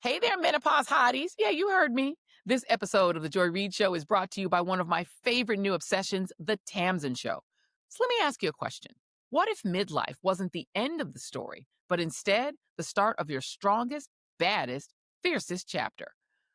Hey there, menopause hotties. Yeah, you heard me. This episode of The Joy Reid Show is brought to you by one of my favorite new obsessions, The Tamsin Show. So let me ask you a question. What if midlife wasn't the end of the story, but instead the start of your strongest, baddest, fiercest chapter?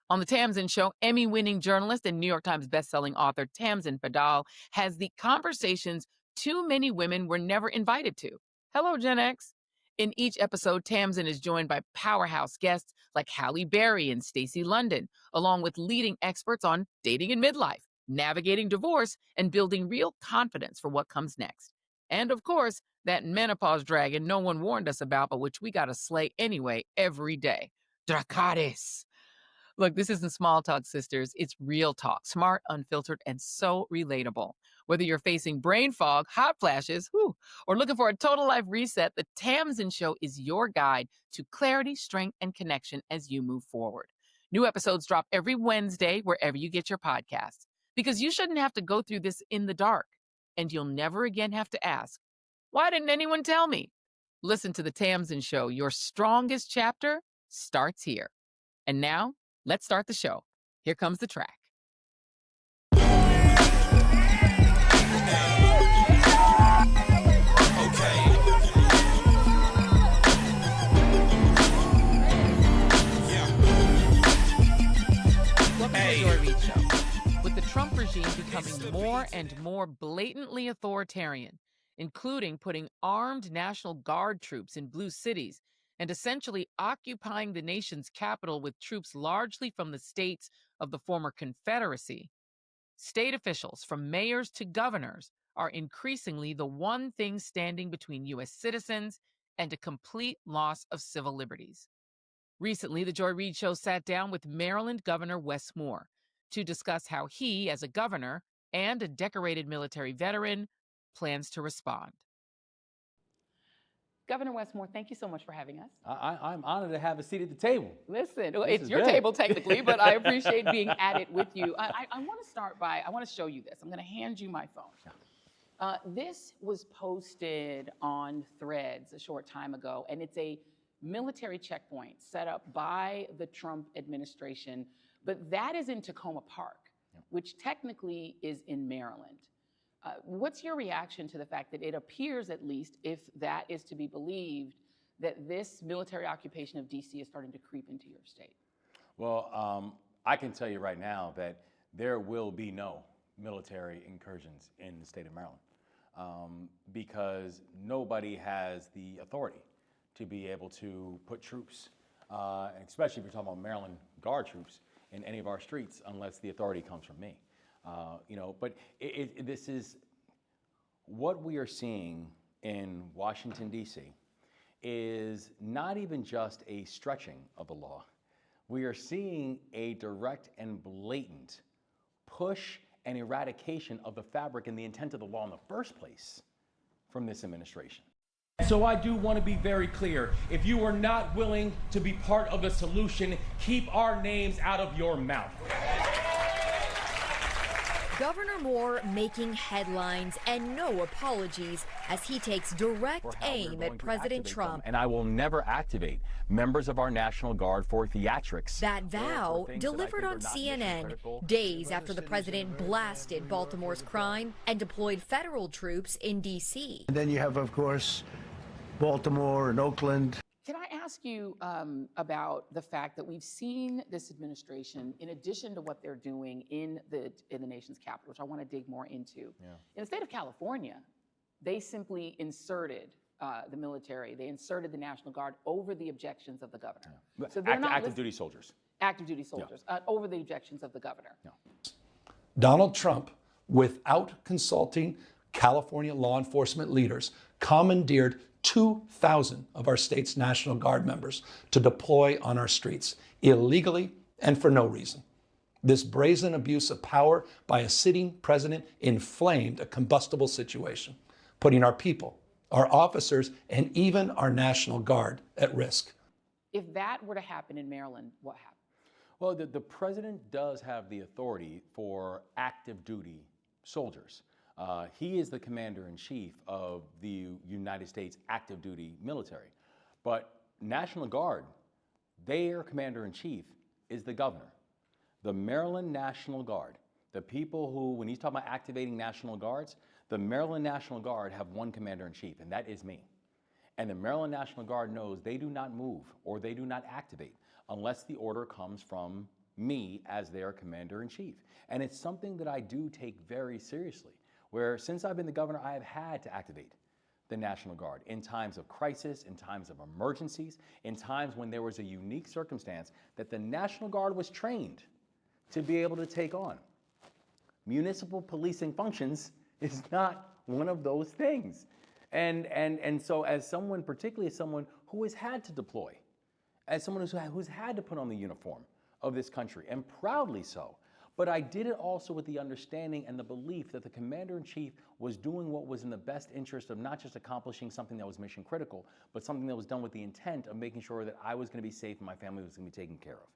On The Tamsin Show, Emmy-winning journalist and New York Times bestselling author Tamsin Fadal has the conversations too many women were never invited to. Hello, Gen X. In each episode, Tamsin is joined by powerhouse guests like Halle Berry and Stacey London, along with leading experts on dating in midlife, navigating divorce, and building real confidence for what comes next. And of course, that menopause dragon no one warned us about, but which we gotta slay anyway every day. Dracarys. Look, this isn't small talk, sisters. It's real talk, smart, unfiltered, and so relatable. Whether you're facing brain fog, hot flashes, or looking for a total life reset, the Tamsin Show is your guide to clarity, strength, and connection as you move forward. New episodes drop every Wednesday wherever you get your podcasts, because you shouldn't have to go through this in the dark, and you'll never again have to ask, why didn't anyone tell me? Listen to the Tamsin Show. Your strongest chapter starts here. And now, let's start the show. Here comes the track. Welcome to the Joy Reid Show. With the Trump regime becoming more and more blatantly authoritarian, including putting armed National Guard troops in blue cities and essentially occupying the nation's capital with troops largely from the states of the former Confederacy, state officials, from mayors to governors, are increasingly the one thing standing between U.S. citizens and a complete loss of civil liberties. Recently, the Joy Reid Show sat down with Maryland Governor Wes Moore to discuss how he, as a governor and a decorated military veteran, plans to respond. Governor Wes Moore, thank you so much for having us. I'm honored to have a seat at the table. Listen, it's your table technically, but I appreciate being at it with you. I want to start by, I want to show you this. I'm going to hand you my phone. This was posted on Threads a short time ago, and it's a military checkpoint set up by the Trump administration, but that is in Tacoma Park, which technically is in Maryland. What's your reaction to the fact that it appears, at least, if that is to be believed, that this military occupation of D.C. is starting to creep into your state? Well, I can tell you right now that there will be no military incursions in the state of Maryland because nobody has the authority to be able to put troops, especially if you're talking about Maryland Guard troops, in any of our streets unless the authority comes from me. But this is what we are seeing in Washington, D.C. is not even just a stretching of the law. We are seeing a direct and blatant push and eradication of the fabric and the intent of the law in the first place from this administration. So I do want to be very clear. If you are not willing to be part of the solution, keep our names out of your mouth. Governor Moore making headlines and no apologies as he takes direct aim at President Trump. And I will never activate members of our National Guard for theatrics. That vow delivered on CNN days after the president blasted Baltimore's crime and deployed federal troops in D.C. And then you have, of course, Baltimore and Oakland. Can I ask you about the fact that we've seen this administration, in addition to what they're doing in the nation's capital, which I want to dig more into. In the state of California, they simply inserted the military. They inserted the National Guard over the objections of the governor. So they're not active duty soldiers. Active duty soldiers over the objections of the governor. Donald Trump, without consulting California law enforcement leaders, commandeered 2,000 of our state's National Guard members to deploy on our streets, illegally and for no reason. This brazen abuse of power by a sitting president inflamed a combustible situation, putting our people, our officers, and even our National Guard at risk. If that were to happen in Maryland, what happens? Well, the president does have the authority for active duty soldiers. He is the commander-in-chief of the United States active duty military. But National Guard their commander-in-chief is the governor. The Maryland National Guard, the people who, when he's talking about activating National Guards, the Maryland National Guard have one commander-in-chief, and that is me. And the Maryland National Guard knows they do not move or they do not activate unless the order comes from me as their commander-in-chief. And it's something that I do take very seriously, where since I've been the governor, I have had to activate the National Guard in times of crisis, in times of emergencies, in times when there was a unique circumstance that the National Guard was trained to be able to take on. Municipal policing functions is not one of those things. And so as someone, particularly as someone who has had to deploy, as someone who's had to put on the uniform of this country, and proudly so, but I did it also with the understanding and the belief that the commander-in-chief was doing what was in the best interest of not just accomplishing something that was mission critical, but something that was done with the intent of making sure that I was going to be safe and my family was going to be taken care of.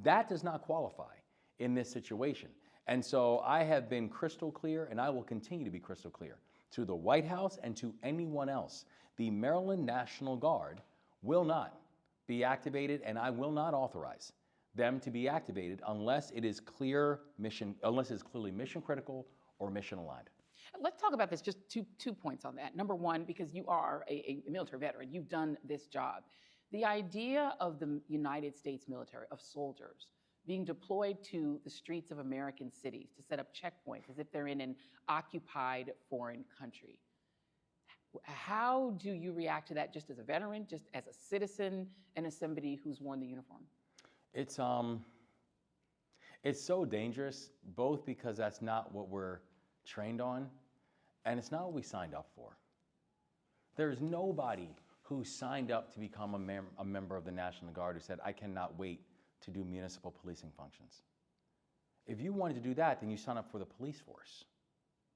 That does not qualify in this situation. And so I have been crystal clear, and I will continue to be crystal clear to the White House and to anyone else. The Maryland National Guard will not be activated, and I will not authorize them to be activated unless it is clearly mission critical or mission aligned. Let's talk about this, just two points on that. Number one, because you are a military veteran, you've done this job. The idea of the United States military, of soldiers, being deployed to the streets of American cities to set up checkpoints as if they're in an occupied foreign country. How do you react to that, just as a veteran, just as a citizen, and as somebody who's worn the uniform? It's so dangerous, both because that's not what we're trained on, and it's not what we signed up for. There's nobody who signed up to become a member of the National Guard who said, I cannot wait to do municipal policing functions. If you wanted to do that, then you sign up for the police force,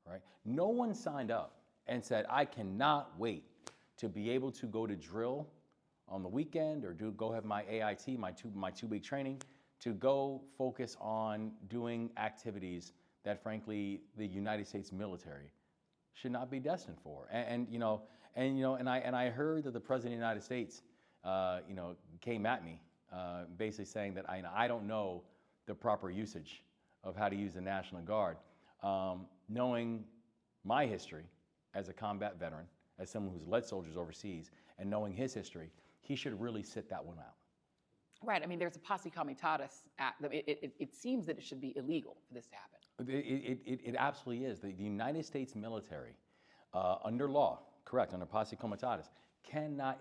right? No one signed up and said, I cannot wait to be able to go to drill on the weekend or go have my AIT, my two-week training, to go focus on doing activities that, frankly, the United States military should not be destined for. And I heard that the President of the United States, came at me, basically saying that I don't know the proper usage of how to use the National Guard. Knowing my history as a combat veteran, as someone who's led soldiers overseas, and knowing his history, he should really sit that one out. Right. I mean, there's a posse comitatus act. It seems that it should be illegal for this to happen. It absolutely is. The United States military, under law, correct, under posse comitatus,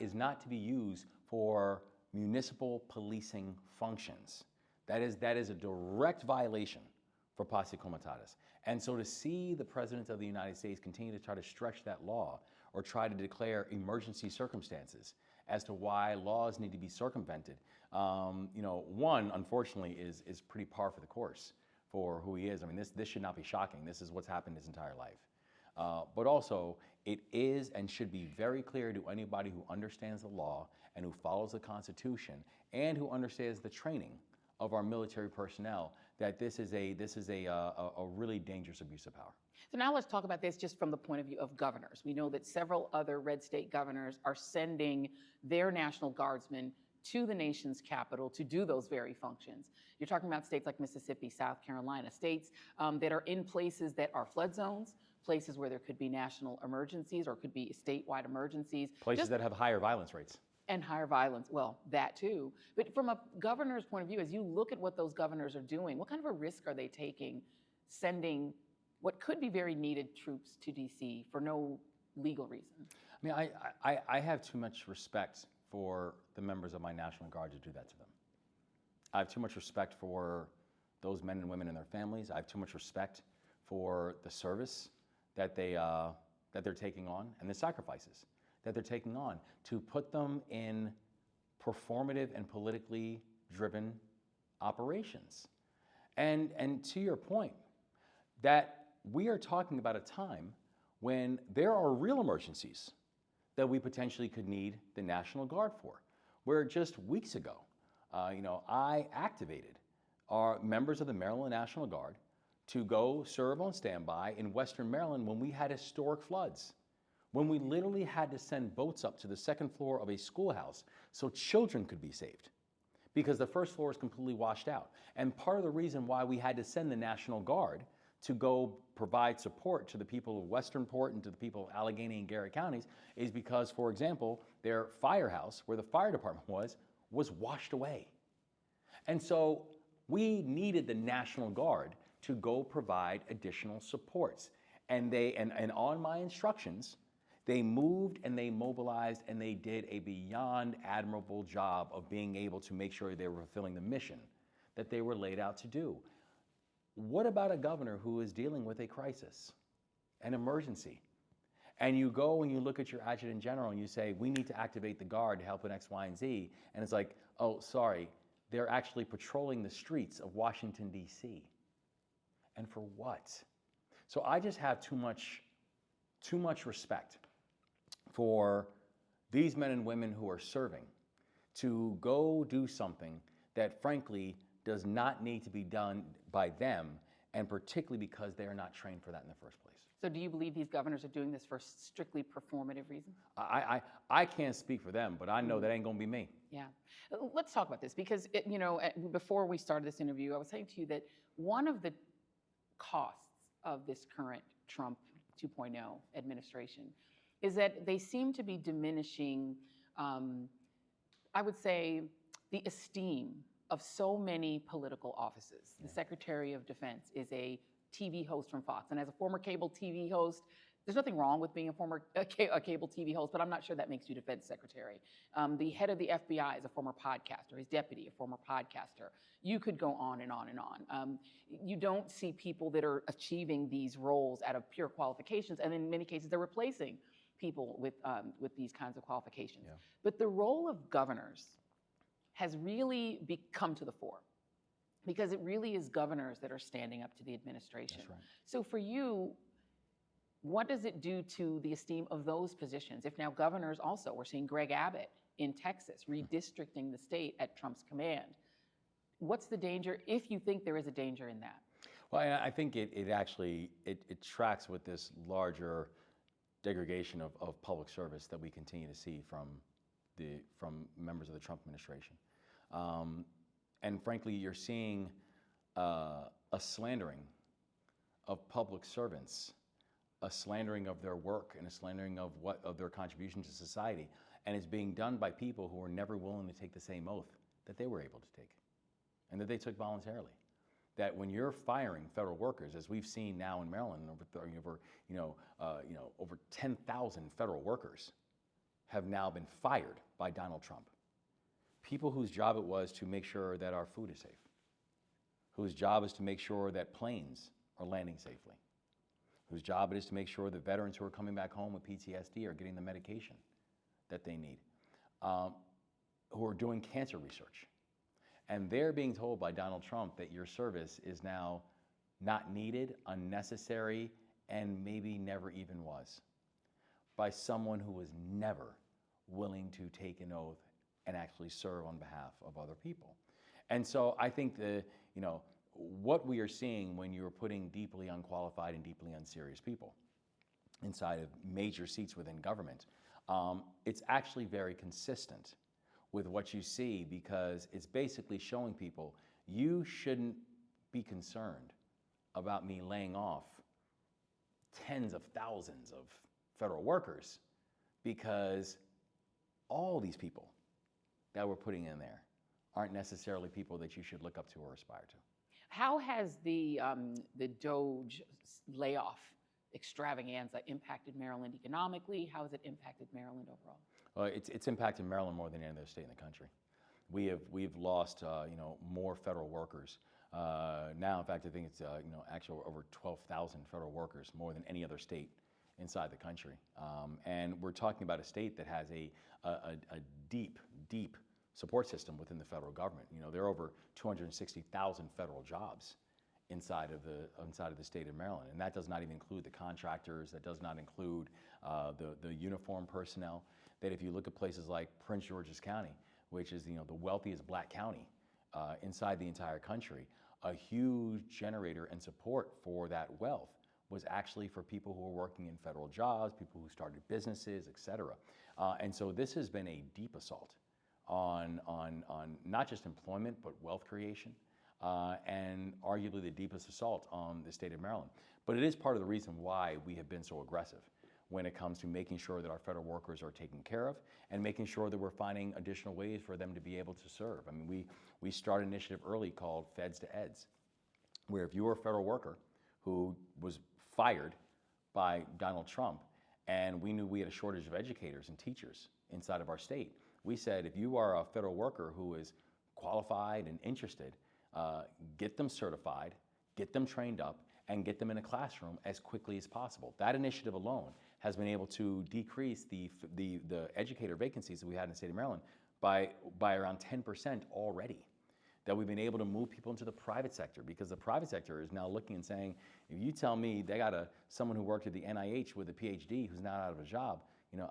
is not to be used for municipal policing functions. That is a direct violation for posse comitatus. And so to see the President of the United States continue to try to stretch that law or try to declare emergency circumstances as to why laws need to be circumvented, one, unfortunately, is pretty par for the course for who he is. I mean, this should not be shocking. This is what's happened his entire life. But also, it is and should be very clear to anybody who understands the law and who follows the Constitution and who understands the training of our military personnel that this is a really dangerous abuse of power. So now let's talk about this just from the point of view of governors. We know that several other red state governors are sending their National Guardsmen to the nation's capital to do those very functions. You're talking about states like Mississippi, South Carolina, states that are in places that are flood zones, places where there could be national emergencies or could be statewide emergencies. Places that have higher violence rates. And higher violence, well, that too. But from a governor's point of view, as you look at what those governors are doing, what kind of a risk are they taking sending what could be very needed troops to DC for no legal reason? I mean, I have too much respect for the members of my National Guard to do that to them. I have too much respect for those men and women and their families. I have too much respect for the service that they're taking on and the sacrifices that they're taking on to put them in performative and politically driven operations. And to your point, that we are talking about a time when there are real emergencies that we potentially could need the National Guard for. Where just weeks ago, I activated our members of the Maryland National Guard to go serve on standby in Western Maryland when we had historic floods, when we literally had to send boats up to the second floor of a schoolhouse so children could be saved. because the first floor is completely washed out. And part of the reason why we had to send the National Guard to go provide support to the people of Westernport and to the people of Allegheny and Garrett counties is because, for example, their firehouse, where the fire department was washed away. And so we needed the National Guard to go provide additional supports. And on my instructions, they moved and they mobilized and they did a beyond admirable job of being able to make sure they were fulfilling the mission that they were laid out to do. What about a governor who is dealing with a crisis, an emergency? And you go and you look at your adjutant general and you say, we need to activate the Guard to help in X, Y, and Z. And it's like, oh, sorry, they're actually patrolling the streets of Washington, D.C. And for what? So I just have too much respect for these men and women who are serving to go do something that frankly does not need to be done by them, and particularly because they are not trained for that in the first place. So do you believe these governors are doing this for strictly performative reasons? I can't speak for them, but I know that ain't gonna be me. Yeah. Let's talk about this because, before we started this interview, I was saying to you that one of the costs of this current Trump 2.0 administration is that they seem to be diminishing, I would say, the esteem of so many political offices. The Secretary of Defense is a TV host from Fox. And as a former cable TV host, there's nothing wrong with being a cable TV host, but I'm not sure that makes you Defense Secretary. The head of the FBI is a former podcaster, his deputy, a former podcaster. You could go on and on and on. You don't see people that are achieving these roles out of pure qualifications, and in many cases, they're replacing people with these kinds of qualifications. Yeah. But the role of governors has really come to the fore, because it really is governors that are standing up to the administration. That's right. So for you, what does it do to the esteem of those positions? If now governors also, we're seeing Greg Abbott in Texas redistricting the state at Trump's command. What's the danger, if you think there is a danger in that? Well, I think it actually tracks with this larger degradation of public service that we continue to see from members of the Trump administration. And frankly, you're seeing a slandering of public servants, a slandering of their work, and a slandering of their contribution to society. And it's being done by people who were never willing to take the same oath that they were able to take, and that they took voluntarily. That when you're firing federal workers, as we've seen now in Maryland, over 10,000 federal workers have now been fired by Donald Trump. People whose job it was to make sure that our food is safe, whose job is to make sure that planes are landing safely, whose job it is to make sure that veterans who are coming back home with PTSD are getting the medication that they need, who are doing cancer research. And they're being told by Donald Trump that your service is now not needed, unnecessary, and maybe never even was, by someone who was never willing to take an oath and actually serve on behalf of other people. And so I think what we are seeing when you're putting deeply unqualified and deeply unserious people inside of major seats within government, it's actually very consistent with what you see, because it's basically showing people, you shouldn't be concerned about me laying off tens of thousands of federal workers, because all these people that we're putting in there aren't necessarily people that you should look up to or aspire to. How has the DOJ layoff extravaganza impacted Maryland economically? How has it impacted Maryland overall? It's impacted Maryland more than any other state in the country. We've lost more federal workers. Now, in fact, I think it's actually over 12,000 federal workers, more than any other state inside the country. And we're talking about a state that has a deep support system within the federal government. There are over 260,000 federal jobs inside of the state of Maryland, and that does not even include the contractors. That does not include the uniformed personnel. That if you look at places like Prince George's County, which is the wealthiest black county inside the entire country, a huge generator and support for that wealth was actually for people who were working in federal jobs, people who started businesses, et cetera. And so this has been a deep assault on not just employment, but wealth creation, and arguably the deepest assault on the state of Maryland. But it is part of the reason why we have been so aggressive when it comes to making sure that our federal workers are taken care of and making sure that we're finding additional ways for them to be able to serve. I mean, we started an initiative early called Feds to Eds, where if you were a federal worker who was fired by Donald Trump, and we knew we had a shortage of educators and teachers inside of our state, we said, if you are a federal worker who is qualified and interested, get them certified, get them trained up, and get them in a classroom as quickly as possible. That initiative alone has been able to decrease the educator vacancies that we had in the state of Maryland by around 10% already. That we've been able to move people into the private sector, because the private sector is now looking and saying, if you tell me they got someone who worked at the NIH with a PhD who's not out of a job,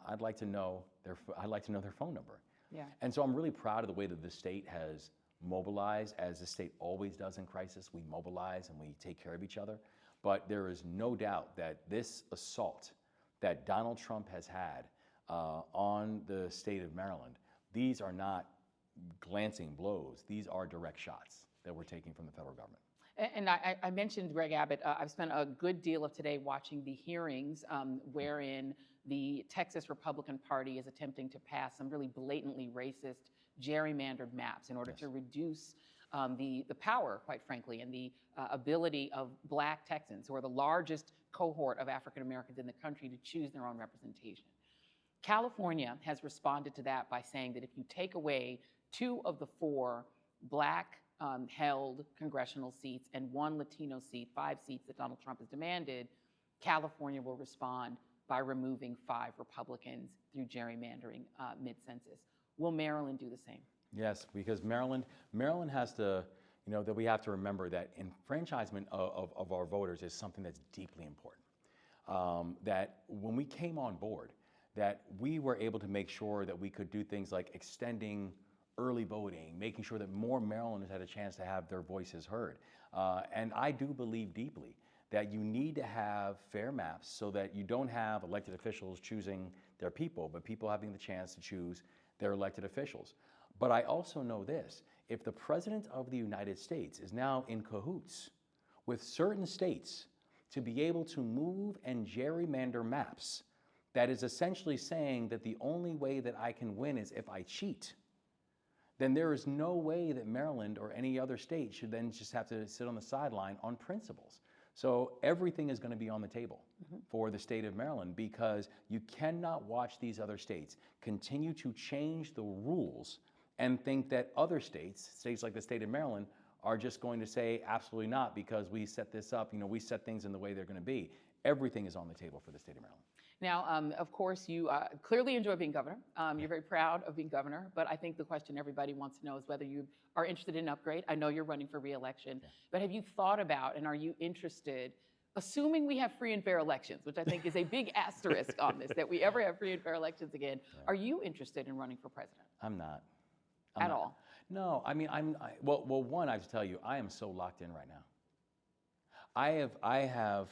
I'd like to know their phone number. Yeah. And so I'm really proud of the way that the state has mobilize, as the state always does in crisis. We mobilize and we take care of each other. But there is no doubt that this assault that Donald Trump has had on the state of Maryland, these are not glancing blows. These are direct shots that we're taking from the federal government. And I mentioned Greg Abbott. I've spent a good deal of today watching the hearings wherein the Texas Republican Party is attempting to pass some really blatantly racist gerrymandered maps in order to reduce the power, quite frankly, and the ability of Black Texans, who are the largest cohort of African Americans in the country, to choose their own representation. California has responded to that by saying that if you take away 2 of the 4 Black held congressional seats and 1 Latino seat, 5 seats that Donald Trump has demanded, California will respond by removing 5 Republicans through gerrymandering mid-census. Will Maryland do the same? Yes, because Maryland has to, that we have to remember that enfranchisement of our voters is something that's deeply important. That when we came on board, that we were able to make sure that we could do things like extending early voting, making sure that more Marylanders had a chance to have their voices heard. And I do believe deeply that you need to have fair maps so that you don't have elected officials choosing their people, but people having the chance to choose their elected officials. But I also know this: if the President of the United States is now in cahoots with certain states to be able to move and gerrymander maps, that is essentially saying that the only way that I can win is if I cheat, then there is no way that Maryland or any other state should then just have to sit on the sideline on principles. So everything is going to be on the table for the state of Maryland, because you cannot watch these other states continue to change the rules and think that other states like the state of Maryland, are just going to say absolutely not because we set this up, we set things in the way they're going to be. Everything is on the table for the state of Maryland. Now, of course, you clearly enjoy being governor. You're very proud of being governor, but I think the question everybody wants to know is whether you are interested in an upgrade. I know you're running for re-election, but have you thought about, and are you interested, assuming we have free and fair elections, which I think is a big asterisk on this, that we ever have free and fair elections again, are you interested in running for president? I'm not. At all? No, I mean, well, one, I have to tell you, I am so locked in right now. I have,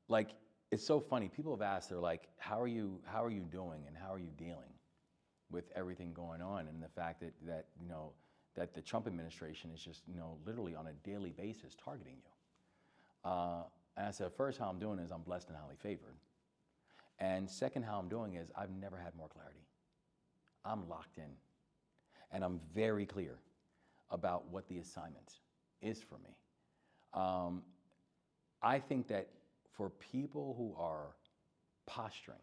like, it's so funny. People have asked, they're like, how are you doing and how are you dealing with everything going on, and the fact that the Trump administration is just, literally on a daily basis targeting you. And I said, first, how I'm doing is I'm blessed and highly favored. And second, how I'm doing is I've never had more clarity. I'm locked in. And I'm very clear about what the assignment is for me. I think that for people who are posturing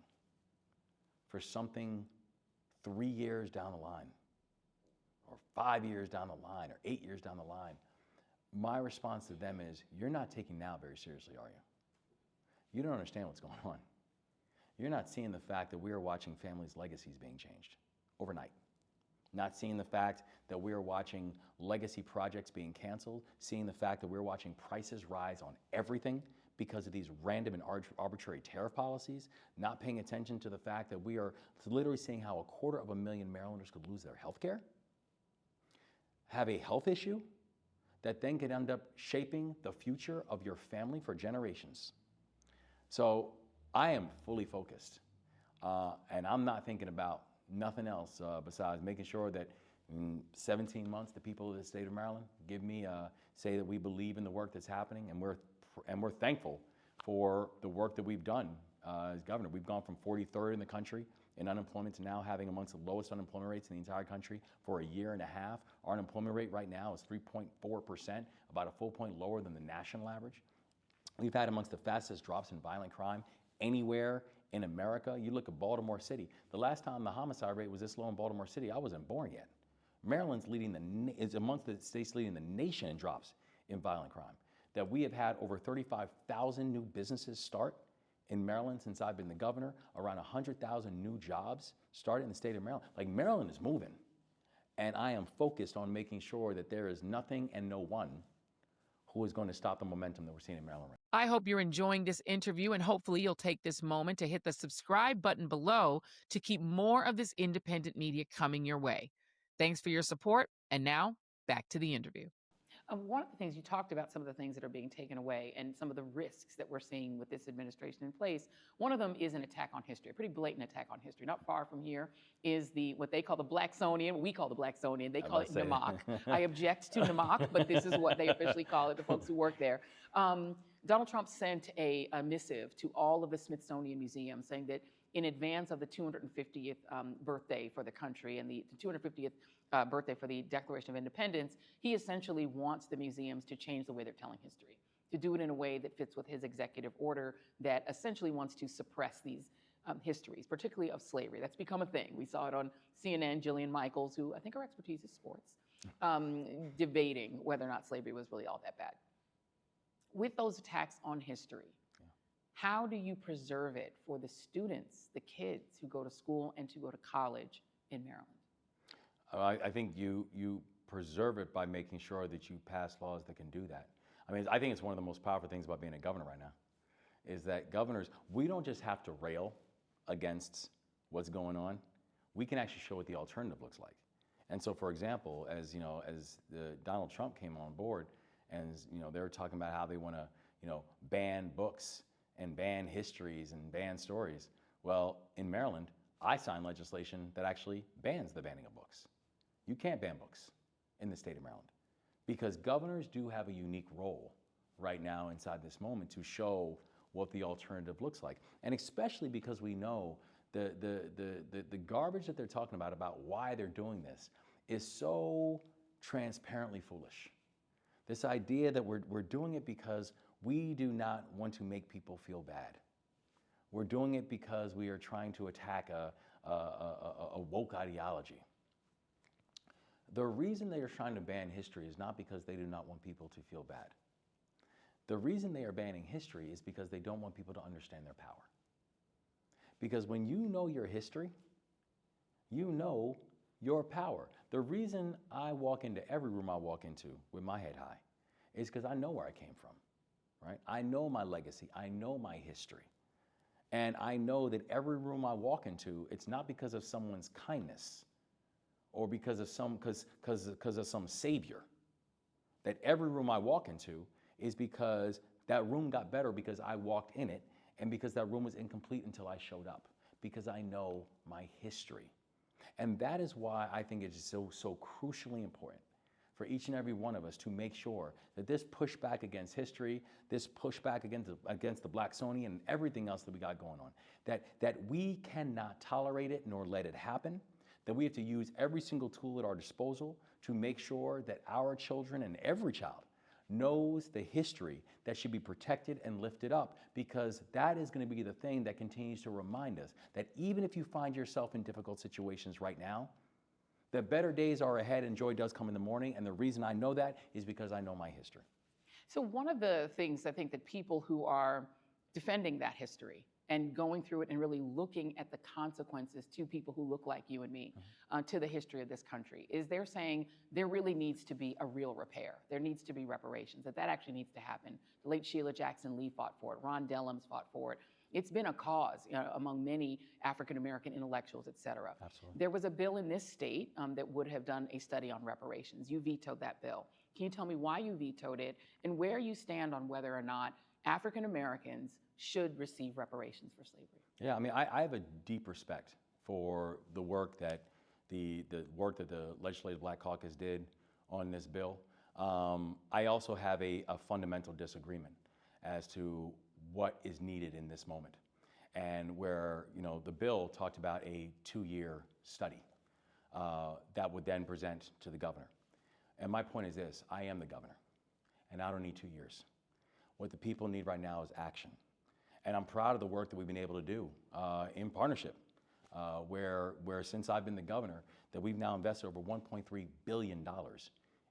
for something 3 years down the line, or 5 years down the line, or 8 years down the line, my response to them is, you're not taking now very seriously, are you? You don't understand what's going on. You're not seeing the fact that we are watching families' legacies being changed overnight. Not seeing the fact that we are watching legacy projects being canceled, seeing the fact that we're watching prices rise on everything because of these random and arbitrary tariff policies, not paying attention to the fact that we are literally seeing how 250,000 Marylanders could lose their health care, have a health issue that then could end up shaping the future of your family for generations. So I am fully focused, and I'm not thinking about nothing else besides making sure that in 17 months, the people of the state of Maryland give me, say that we believe in the work that's happening, and we're thankful for the work that we've done as governor. We've gone from 43rd in the country in unemployment to now having amongst the lowest unemployment rates in the entire country for a year and a half. Our unemployment rate right now is 3.4%, about a full point lower than the national average. We've had amongst the fastest drops in violent crime anywhere in America. You look at Baltimore City. The last time the homicide rate was this low in Baltimore City, I wasn't born yet. Maryland's is amongst the states leading the nation in drops in violent crime. That we have had over 35,000 new businesses start in Maryland since I've been the governor, around 100,000 new jobs started in the state of Maryland. Like, Maryland is moving. And I am focused on making sure that there is nothing and no one who is going to stop the momentum that we're seeing in Maryland right now. I hope you're enjoying this interview, and hopefully you'll take this moment to hit the subscribe button below to keep more of this independent media coming your way. Thanks for your support, and now back to the interview. One of the things you talked about, some of the things that are being taken away and some of the risks that we're seeing with this administration in place. One of them is an attack on history, a pretty blatant attack on history. Not far from here is what they call the Blacksonian. We call the Blacksonian. They call it Namak. I object to Namak, but this is what they officially call it, the folks who work there. Donald Trump sent a missive to all of the Smithsonian museums saying that in advance of the 250th birthday for the country and the 250th birthday for the Declaration of Independence, he essentially wants the museums to change the way they're telling history, to do it in a way that fits with his executive order that essentially wants to suppress these histories, particularly of slavery. That's become a thing. We saw it on CNN, Jillian Michaels, who I think her expertise is sports, debating whether or not slavery was really all that bad. With those attacks on history, how do you preserve it for the students, the kids who go to school and to go to college in Maryland? I think you preserve it by making sure that you pass laws that can do that. I mean, I think it's one of the most powerful things about being a governor right now, is that governors, we don't just have to rail against what's going on. We can actually show what the alternative looks like. And so, for example, as Donald Trump came on board, and they were talking about how they want to ban books and ban histories and ban stories. Well, in Maryland, I signed legislation that actually bans the banning of books. You can't ban books in the state of Maryland because governors do have a unique role right now inside this moment to show what the alternative looks like. And especially because we know the garbage that they're talking about why they're doing this is so transparently foolish. This idea that we're doing it because we do not want to make people feel bad. We're doing it because we are trying to attack a woke ideology. The reason they are trying to ban history is not because they do not want people to feel bad. The reason they are banning history is because they don't want people to understand their power. Because when you know your history, you know your power. The reason I walk into every room I walk into with my head high is because I know where I came from, right? I know my legacy. I know my history. And I know that every room I walk into, it's not because of someone's kindness or because of some savior. That every room I walk into is because that room got better because I walked in it and because that room was incomplete until I showed up, because I know my history. And that is why I think it is so crucially important for each and every one of us to make sure that this pushback against history, this pushback against the Blacksonian and everything else that we got going on, that we cannot tolerate it nor let it happen, that we have to use every single tool at our disposal to make sure that our children and every child knows the history that should be protected and lifted up, because that is going to be the thing that continues to remind us that even if you find yourself in difficult situations right now, that better days are ahead and joy does come in the morning. And the reason I know that is because I know my history. So one of the things I think that people who are defending that history and going through it and really looking at the consequences to people who look like you and me, to the history of this country, is they're saying there really needs to be a real repair. There needs to be reparations, that actually needs to happen. The late Sheila Jackson Lee fought for it. Ron Dellums fought for it. It's been a cause among many African-American intellectuals, et cetera. Absolutely. There was a bill in this state that would have done a study on reparations. You vetoed that bill. Can you tell me why you vetoed it and where you stand on whether or not African-Americans should receive reparations for slavery? Yeah, I mean, I have a deep respect for the work that the Legislative Black Caucus did on this bill. I also have a fundamental disagreement as to what is needed in this moment, and where the bill talked about a 2-year study that would then present to the governor. And my point is this: I am the governor, and I don't need 2 years. What the people need right now is action. And I'm proud of the work that we've been able to do in partnership, where since I've been the governor, that we've now invested over $1.3 billion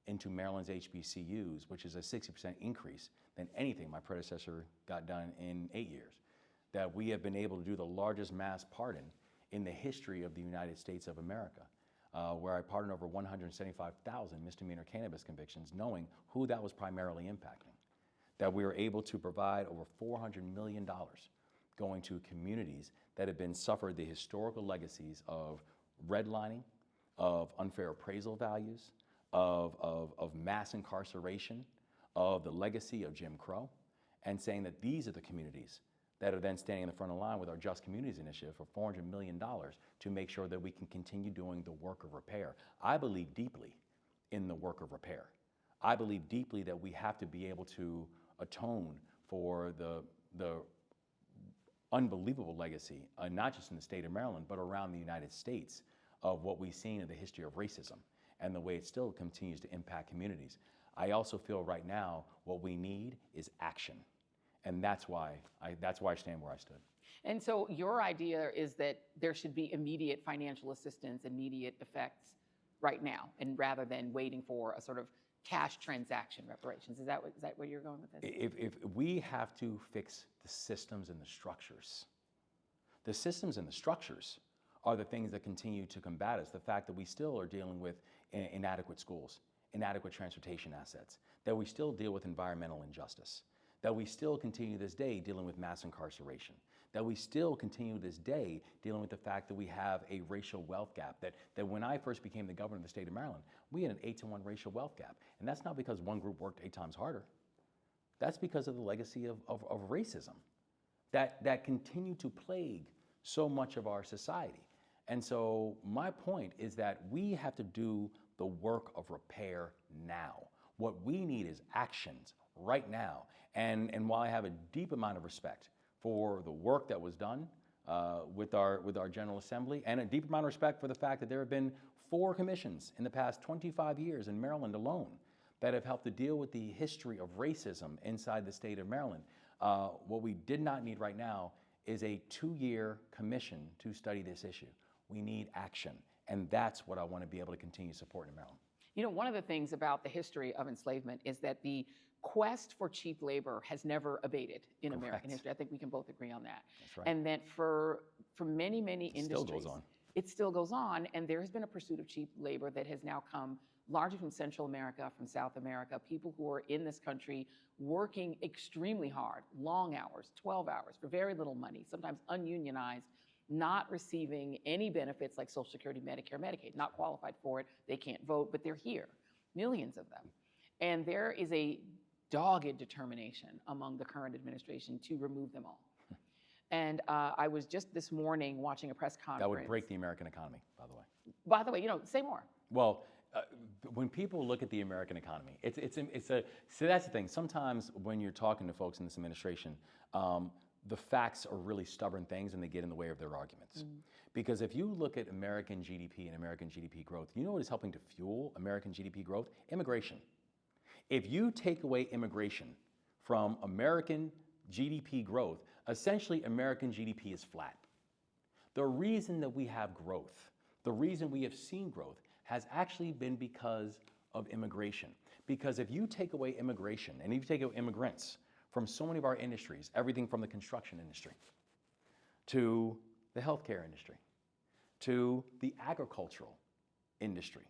into Maryland's HBCUs, which is a 60% increase than anything my predecessor got done in 8 years. That we have been able to do the largest mass pardon in the history of the United States of America, where I pardoned over 175,000 misdemeanor cannabis convictions, knowing who that was primarily impacting. That we were able to provide over $400 million going to communities that have been suffered the historical legacies of redlining, of unfair appraisal values, of mass incarceration, of the legacy of Jim Crow, and saying that these are the communities that are then standing in the front of the line with our Just Communities initiative for $400 million to make sure that we can continue doing the work of repair. I believe deeply in the work of repair. I believe deeply that we have to be able to atone for the unbelievable legacy, not just in the state of Maryland, but around the United States, of what we've seen in the history of racism and the way it still continues to impact communities. I also feel right now what we need is action. And that's why I stand where I stood. And so your idea is that there should be immediate financial assistance, immediate effects right now, and rather than waiting for a sort of cash transaction reparations. Is that where you're going with this? If we have to fix the systems and the structures are the things that continue to combat us. The fact that we still are dealing with inadequate schools, inadequate transportation assets, that we still deal with environmental injustice, that we still continue this day dealing with mass incarceration, that we still continue this day dealing with the fact that we have a racial wealth gap, that when I first became the governor of the state of Maryland, we had an 8-to-1 racial wealth gap. And that's not because one group worked 8 times harder. That's because of the legacy of racism that continue to plague so much of our society. And so my point is that we have to do the work of repair now. What we need is actions right now. And while I have a deep amount of respect for the work that was done with our General Assembly, and a deep amount of respect for the fact that there have been 4 commissions in the past 25 years in Maryland alone that have helped to deal with the history of racism inside the state of Maryland. What we did not need right now is a 2-year commission to study this issue. We need action, and that's what I want to be able to continue supporting in Maryland. You know, one of the things about the history of enslavement is that the quest for cheap labor has never abated in American history. I think we can both agree on that. That's right. And that for many, many industries, still goes on. It still goes on, and there has been a pursuit of cheap labor that has now come largely from Central America, from South America, people who are in this country working extremely hard, long hours, 12 hours, for very little money, sometimes ununionized, not receiving any benefits like Social Security, Medicare, Medicaid, not qualified for it. They can't vote, but they're here, millions of them. And there is a dogged determination among the current administration to remove them all. And I was just this morning watching a press conference. That would break the American economy, by the way. By the way, say more. Well, when people look at the American economy, so that's the thing. Sometimes when you're talking to folks in this administration, the facts are really stubborn things and they get in the way of their arguments. Because if you look at American GDP and American GDP growth, you know what is helping to fuel American GDP growth? Immigration. If you take away immigration from American GDP growth, essentially American GDP is flat. The reason that we have growth, the reason we have seen growth, has actually been because of immigration. Because if you take away immigration and if you take away immigrants from so many of our industries, everything from the construction industry to the healthcare industry to the agricultural industry,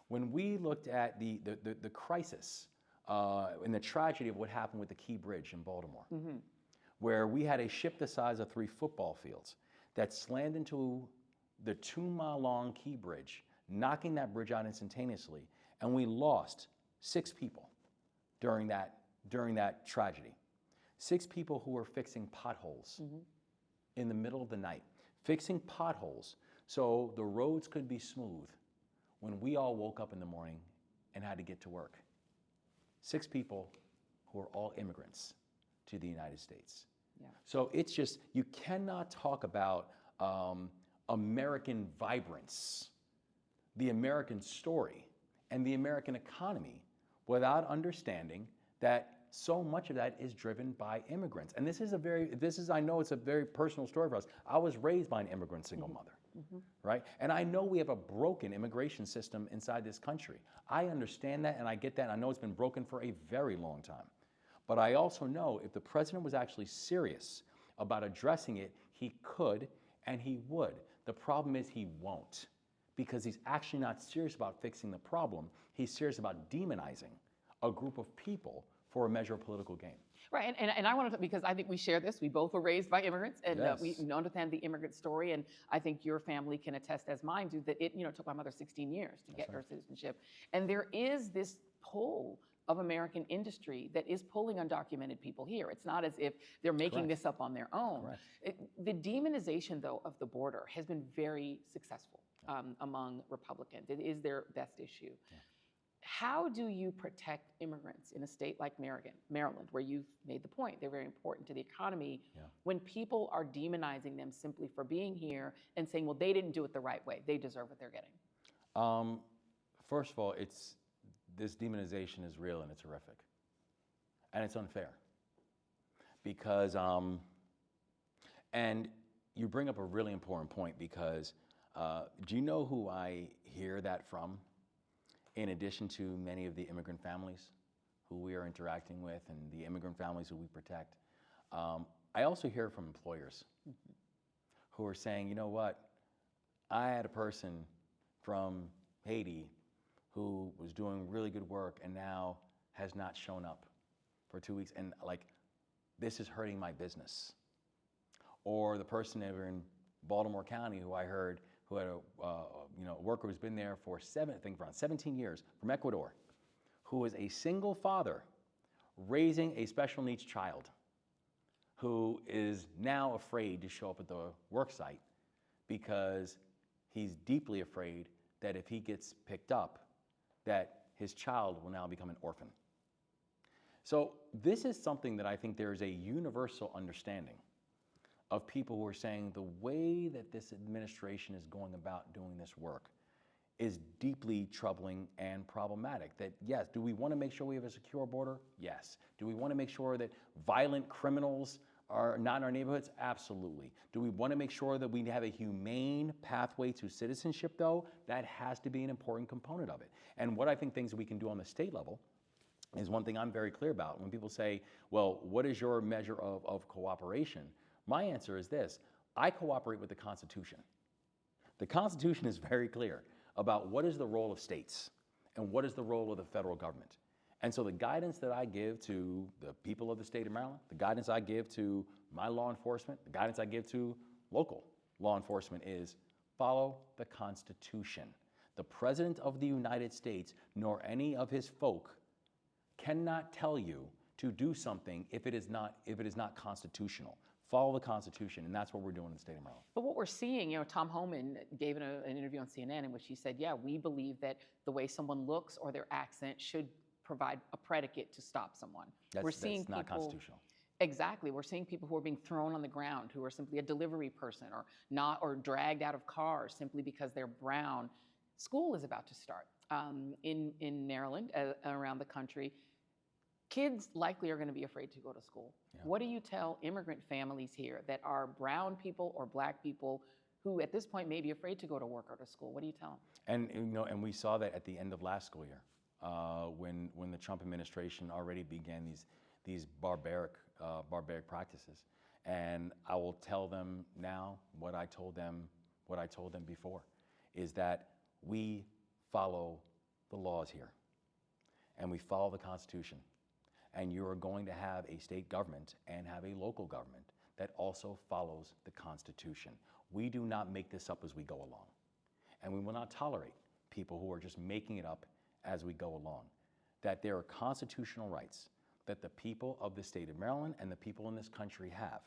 when we looked at the crisis and the tragedy of what happened with the Key Bridge in Baltimore, where we had a ship the size of 3 football fields that slammed into the 2-mile-long Key Bridge, knocking that bridge out instantaneously, and we lost 6 people during that tragedy. 6 people who were fixing potholes in the middle of the night, fixing potholes So the roads could be smooth when we all woke up in the morning and had to get to work. 6 people who are all immigrants to the United States. Yeah. So it's just, you cannot talk about American vibrance, the American story, and the American economy without understanding that so much of that is driven by immigrants. And I know it's a very personal story for us. I was raised by an immigrant single mother, right? And I know we have a broken immigration system inside this country. I understand that and I get that. And I know it's been broken for a very long time. But I also know if the president was actually serious about addressing it, he could and he would. The problem is he won't, because he's actually not serious about fixing the problem. He's serious about demonizing a group of people for a measure of political gain. Right, and I want to, because I think we share this. We both were raised by immigrants, and Yes. We understand the immigrant story. And I think your family can attest, as mine do, that it took my mother 16 years to get her citizenship. And there is this pull of American industry that is pulling undocumented people here. It's not as if they're making this up on their own. The demonization, though, of the border has been very successful among Republicans. It is their best issue. How do you protect immigrants in a state like Maryland, where you've made the point, they're very important to the economy, when people are demonizing them simply for being here and saying, well, they didn't do it the right way, they deserve what they're getting? First of all, this demonization is real and it's horrific. And it's unfair. Because, and you bring up a really important point, because do you know who I hear that from? In addition to many of the immigrant families who we are interacting with and the immigrant families who we protect, I also hear from employers who are saying, you know what, I had a person from Haiti who was doing really good work and now has not shown up for 2 weeks, and like, this is hurting my business. Or the person over in Baltimore County who I heard who had a worker who's been there for around 17 years from Ecuador, who is a single father raising a special needs child, who is now afraid to show up at the work site because he's deeply afraid that if he gets picked up, that his child will now become an orphan. So this is something that I think there is a universal understanding of people who are saying the way that this administration is going about doing this work is deeply troubling and problematic. That yes, do we want to make sure we have a secure border? Yes. Do we want to make sure that violent criminals are not in our neighborhoods? Absolutely. Do we want to make sure that we have a humane pathway to citizenship, though? That has to be an important component of it. And what I think things that we can do on the state level is one thing I'm very clear about. When people say, well, what is your measure of cooperation? My answer is this: I cooperate with the Constitution. The Constitution is very clear about what is the role of states and what is the role of the federal government. And so the guidance that I give to the people of the state of Maryland, the guidance I give to my law enforcement, the guidance I give to local law enforcement is follow the Constitution. The President of the United States, nor any of his folk, cannot tell you to do something if it is not constitutional. Follow the Constitution, and that's what we're doing in the state of Maryland. But what we're seeing, Tom Homan gave an interview on CNN in which he said, yeah, we believe that the way someone looks or their accent should provide a predicate to stop someone. That's not constitutional. Exactly. We're seeing people who are being thrown on the ground, who are simply a delivery person or dragged out of cars simply because they're brown. School is about to start in Maryland, around the country. Kids likely are going to be afraid to go to school. Yeah. What do you tell immigrant families here that are brown people or black people who at this point may be afraid to go to work or to school? What do you tell them? And we saw that at the end of last school year, when the Trump administration already began these barbaric practices. And I will tell them now what I told them before, is that we follow the laws here, and we follow the Constitution. And you are going to have a state government and have a local government that also follows the Constitution. We do not make this up as we go along. And we will not tolerate people who are just making it up as we go along. That there are constitutional rights that the people of the state of Maryland and the people in this country have.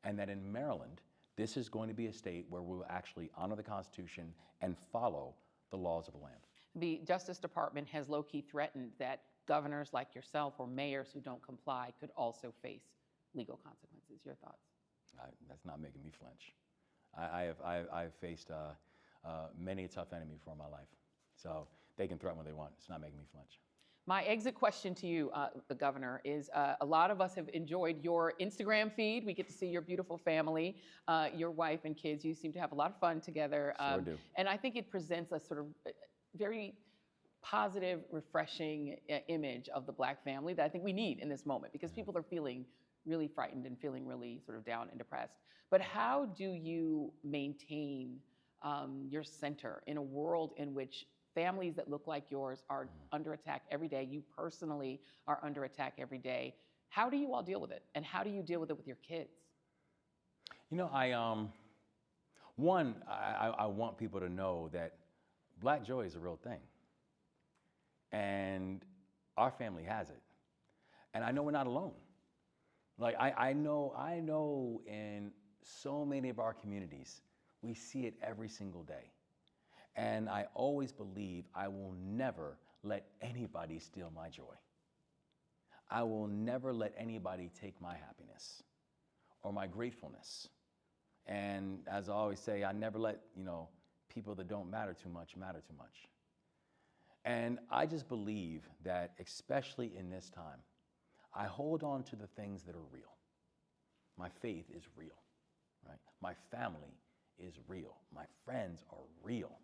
And that in Maryland, This is going to be a state where we will actually honor the Constitution and follow the laws of the land. The Justice Department has low-key threatened that governors like yourself or mayors who don't comply could also face legal consequences. Your thoughts? That's not making me flinch. I've faced many a tough enemy before in my life. So they can threaten what they want. It's not making me flinch. My exit question to you, the governor, is a lot of us have enjoyed your Instagram feed. We get to see your beautiful family, your wife and kids. You seem to have a lot of fun together. Sure do. And I think it presents a sort of very positive, refreshing image of the Black family that I think we need in this moment, because people are feeling really frightened and feeling really sort of down and depressed. But how do you maintain your center in a world in which families that look like yours are under attack every day? You personally are under attack every day. How do you all deal with it? And how do you deal with it with your kids? You know, I want people to know that Black joy is a real thing. And our family has it. And I know we're not alone. Like, I know in so many of our communities, we see it every single day. And I always believe I will never let anybody steal my joy. I will never let anybody take my happiness or my gratefulness. And as I always say, I never let, people that don't matter too much matter too much. And I just believe that, especially in this time, I hold on to the things that are real. My faith is real, right? My family is real. My friends are real.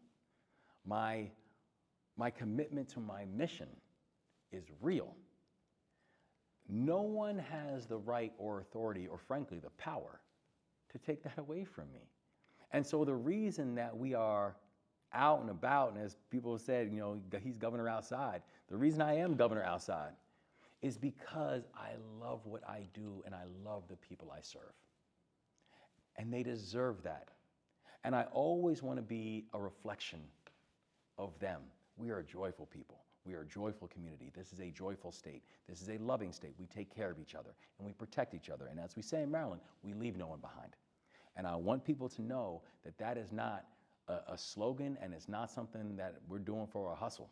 My commitment to my mission is real. No one has the right or authority or, frankly, the power to take that away from me. And so the reason that we are out and about, and as people have said, he's governor outside, the reason I am governor outside is because I love what I do and I love the people I serve. And they deserve that. And I always want to be a reflection of them. We are a joyful people. We are a joyful community. This is a joyful state. This is a loving state. We take care of each other and we protect each other. And as we say in Maryland, we leave no one behind. And I want people to know that that is not a slogan, and it's not something that we're doing for a hustle.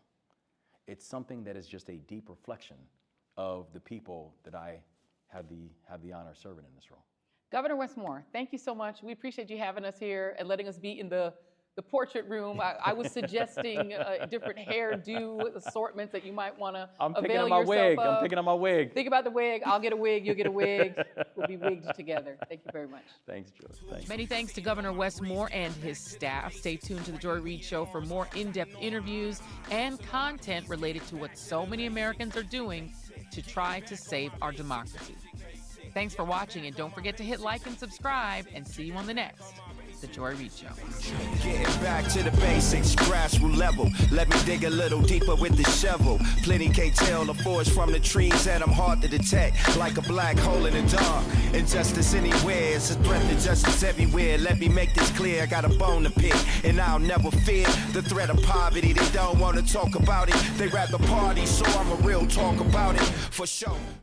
It's something that is just a deep reflection of the people that I have the honor of serving in this role. Governor Wes Moore, thank you so much. We appreciate you having us here and letting us be in the portrait room. I was suggesting different hairdo assortments that you might want to avail yourself of. I'm picking up my wig. Think about the wig. I'll get a wig. You'll get a wig. We'll be wigged together. Thank you very much. Thanks, Joy. Thanks. Many thanks to Governor Wes Moore and his staff. Stay tuned to The Joy Reid Show for more in-depth interviews and content related to what so many Americans are doing to try to save our democracy. Thanks for watching, and don't forget to hit like and subscribe, and see you on the next The Joy Reid Show. Getting back to the basics, grassroots level. Let me dig a little deeper with the shovel. Plenty can't tell the forest from the trees, and I'm hard to detect, like a black hole in the dark. Injustice anywhere, it's a threat to justice everywhere. Let me make this clear, I got a bone to pick, and I'll never fear the threat of poverty. They don't want to talk about it, they rather party, so I'm a real talk about it, for sure.